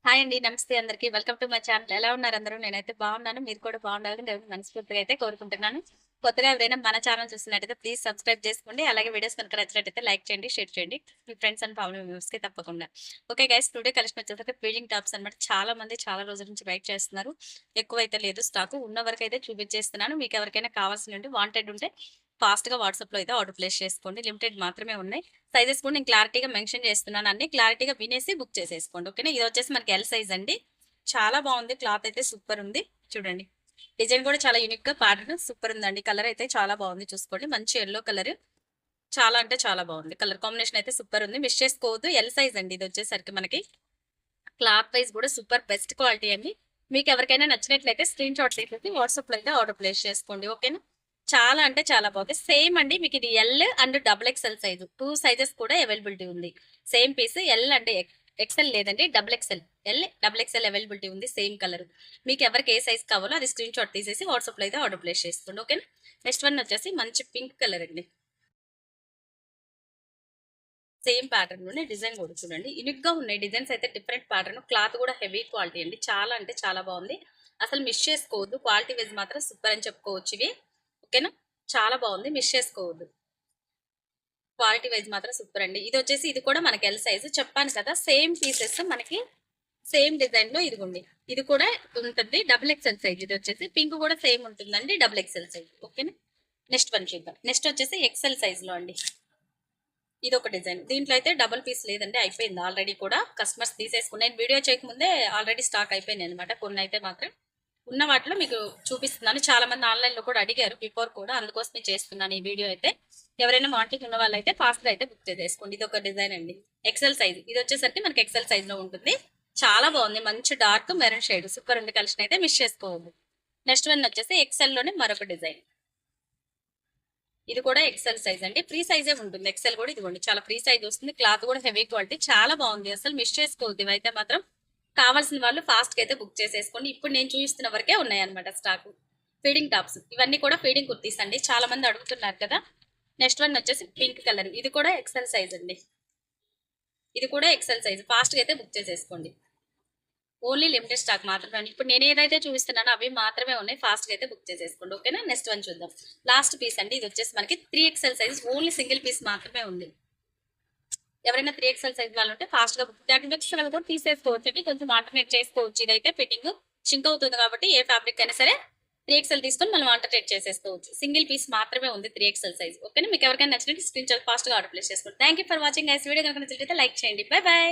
Hi అండి. నమస్తే అందరికి. Welcome to my channel. ఎలా ఉన్నారు అందరూ? నేనైతే బాగున్నాను. మీరు కూడా బాగుండాలని దేవుడిని మనస్ఫూర్తిగా అయితే కోరుకుంటున్నాను. కొత్తగా ఎవరైనా మన ఛానల్ చూస్తున్నట్టయితే ప్లీజ్ సబ్స్క్రైబ్ చేసుకోండి. అలాగే వీడియోస్ కనుక నచ్చినట్టయితే లైక్ చేయండి, షేర్ చేయండి. మీ ఫ్రెండ్స్ అండ్ ఫ్యామిలీ మెంబర్స్‌కి తప్పకుండా. ఓకే గైస్, టుడే కలెక్షన్ వచ్చేసరికి ఫీడింగ్ టాప్స్ అన్నమాట. చాలా మంది చాలా రోజుల నుంచి వెయిట్ చేస్తున్నారు. ఎక్కువైతే లేదు స్టాకు. ఉన్న వరకైతే చూపించేస్తున్నాను. మీకు ఎవరికైనా కావాల్సినవి వాంటెడ్ ఉంటే ఫాస్ట్‌గా వాట్సాప్‌లో అయితే ఆర్డర్ ప్లేస్ చేసుకోండి. లిమిటెడ్ మాత్రమే ఉన్నాయి. సైజెస్ కూడా నేను క్లారిటీగా మెన్షన్ చేస్తున్నాను. అన్ని క్లారిటీగా వినేసి బుక్ చేసేసుకోండి. ఓకేనా. ఇది వచ్చేసి మనకి ఎల్ సైజ్ అండి. చాలా బాగుంది. క్లాత్ అయితే సూపర్ ఉంది. చూడండి, డిజైన్ కూడా చాలా యూనిక్ గా ప్యాటర్న్ సూపర్ ఉందండి. కలర్ అయితే చాలా బాగుంది. చూసుకోండి, మంచి ఎల్లో కలర్. చాలా అంటే చాలా బాగుంది. కలర్ కాంబినేషన్ అయితే సూపర్ ఉంది. మిస్ చేసుకోవద్దు. ఎల్ సైజ్ అండి. ఇది వచ్చేసరికి మనకి క్లాత్ వైజ్ కూడా సూపర్ బెస్ట్ క్వాలిటీ అండి. మీకు ఎవరికైనా నచ్చినట్లయితే స్క్రీన్ షాట్ తీసేసి వాట్సాప్ లో అయితే ఆర్డర్ ప్లేస్ చేసుకోండి. ఓకేనా. చాలా అంటే చాలా బాగుంది. సేమ్ అండి, మీకు ఇది L and double XL size, two sizes కూడా అవైలబిలిటీ ఉంది. Same piece. ఎల్ అంటే ఎక్స్ఎల్ లేదండి, double XL. L double XL availability ఉంది. Same colour. మీకు ఎవరికి ఏ సైజ్ కావాలో అది స్క్రీన్ షాట్ తీసేసి వాట్సాప్ లో అయితే ఆర్డర్ ప్లేస్ చేసుకోండి. ఓకేనా. నెక్స్ట్ వన్ వచ్చేసి మంచి పింక్ కలర్ అండి. సేమ్ ప్యాటర్న్ లోనే డిజైన్ కూడా చూడండి, యూనిక్ గా ఉన్నాయి. డిజైన్స్ అయితే డిఫరెంట్ ప్యాటర్న్. క్లాత్ కూడా హెవీ క్వాలిటీ అండి. చాలా అంటే చాలా బాగుంది. అసలు మిస్ చేసుకోవద్దు. క్వాలిటీ వైజ్ మాత్రం సూపర్ అని చెప్పుకోవచ్చు ఇవి. ఓకేనా. చాలా బాగుంది. మిస్ చేసుకోవద్దు. క్వాలిటీ వైజ్ మాత్రం సూపర్ అండి. ఇది వచ్చేసి ఇది కూడా మనకి ఎల్ సైజ్ చెప్పాను కదా. సేమ్ పీసెస్ మనకి సేమ్ డిజైన్ లో ఇదిగోండి. ఇది కూడా ఉంటుంది డబుల్ ఎక్స్ఎల్ సైజ్. ఇది వచ్చేసి పింక్ కూడా సేమ్ ఉంటుందండి, డబుల్ ఎక్స్ఎల్ సైజ్. ఓకేనా. నెక్స్ట్ వన్ చూద్దాం. నెక్స్ట్ వచ్చేసి ఎక్స్ఎల్ సైజ్ లో అండి. ఇది ఒక డిజైన్. దీంట్లో అయితే డబుల్ పీస్ లేదండి, అయిపోయింది ఆల్రెడీ. కూడా కస్టమర్స్ తీసేసుకున్నాయి. నేను వీడియో చేయకముందే ఆల్రెడీ స్టాక్ అయిపోయింది అనమాట. కొన్ని అయితే మాత్రం ఉన్న వాటిలో మీకు చూపిస్తున్నాను. చాలా మంది ఆన్లైన్ లో కూడా అడిగారు బిఫోర్ కూడా, అందుకోసమే చేస్తున్నాను ఈ వీడియో అయితే. ఎవరైనా వాంటింగ్ ఉన్న వాళ్ళు అయితే ఫాస్ట్ గా అయితే బుక్ చేసేసుకోండి. ఇది ఒక డిజైన్ అండి. Excel size. ఇది వచ్చేసరికి మనకి ఎక్సెల్ సైజ్ లో ఉంటుంది. చాలా బాగుంది. మంచి డార్క్ మెరూన్ షేడ్ సూపర్ ఉంది. కలెక్షన్ అయితే మిస్ చేసుకోవద్దు. నెక్స్ట్ వన్ వచ్చేసి ఎక్సెల్ లోనే మరొక డిజైన్. ఇది కూడా ఎక్సెల్ సైజ్ అండి. ఫ్రీ సైజే ఉంటుంది. ఎక్సెల్ కూడా ఇదిగోండి, చాలా ఫ్రీ సైజ్ వస్తుంది. క్లాత్ కూడా హెవీ క్వాలిటీ, చాలా బాగుంది. అసలు మిస్ చేసుకోవద్దు. ఇవైతే మాత్రం కావాల్సిన వాళ్ళు ఫాస్ట్ గా అయితే బుక్ చేసేసుకోండి. ఇప్పుడు నేను చూపిస్తున్న వరకే ఉన్నాయి అనమాట స్టాక్. Feeding tops. ఇవన్నీ కూడా ఫీడింగ్ కుర్తీస్ అండి. చాలా మంది అడుగుతున్నారు కదా. నెక్స్ట్ వన్ వచ్చేసి పింక్ కలర్. ఇది కూడా ఎక్సెల్ సైజ్ అండి. ఇది కూడా ఎక్సెల్ సైజ్. ఫాస్ట్ గా అయితే బుక్ చేసేసుకోండి. ఓన్లీ లిమిటెడ్ స్టాక్ మాత్రమే. ఇప్పుడు నేను ఏదైతే చూపిస్తున్నానో అవి మాత్రమే ఉన్నాయి. ఫాస్ట్ గా అయితే బుక్ చేసేసుకోండి. ఓకేనా. నెక్స్ట్ వన్ చూద్దాం. లాస్ట్ పీస్ అండి. ఇది వచ్చేసి మనకి 3XL size. Only single piece మాత్రమే ఉంది. ఎవరైనా 3XL సైజ్ వాళ్ళు ఉంటే ఫాస్ట్ గా బుక్ 30 కూడా తీసేసుకోవచ్చు. కొంచెం ఆల్టర్నేట్ చేసుకోవచ్చు. ఇదైతే ఫిట్టింగ్ షింక్ అవుతుంది కాబట్టి ఏ ఫ్యాబ్రిక్ అయినా సరే 3XL తీసుకొని మనం ఆల్టర్నేట్ చేసేసుకోవచ్చు. సింగిల్ పీస్ మాత్రమే ఉంది 3XL సైజ్. ఓకేనా. మీకు ఎవరికైనా నచ్చినట్టు స్క్రీన్ షాట్ ఫాస్ట్ గా ఆర్డర్ ప్లేస్ చేసుకోండి. Thank for watching guys. Video కనుక నచ్చినట్లయితే లైక్ చేయండి. By by.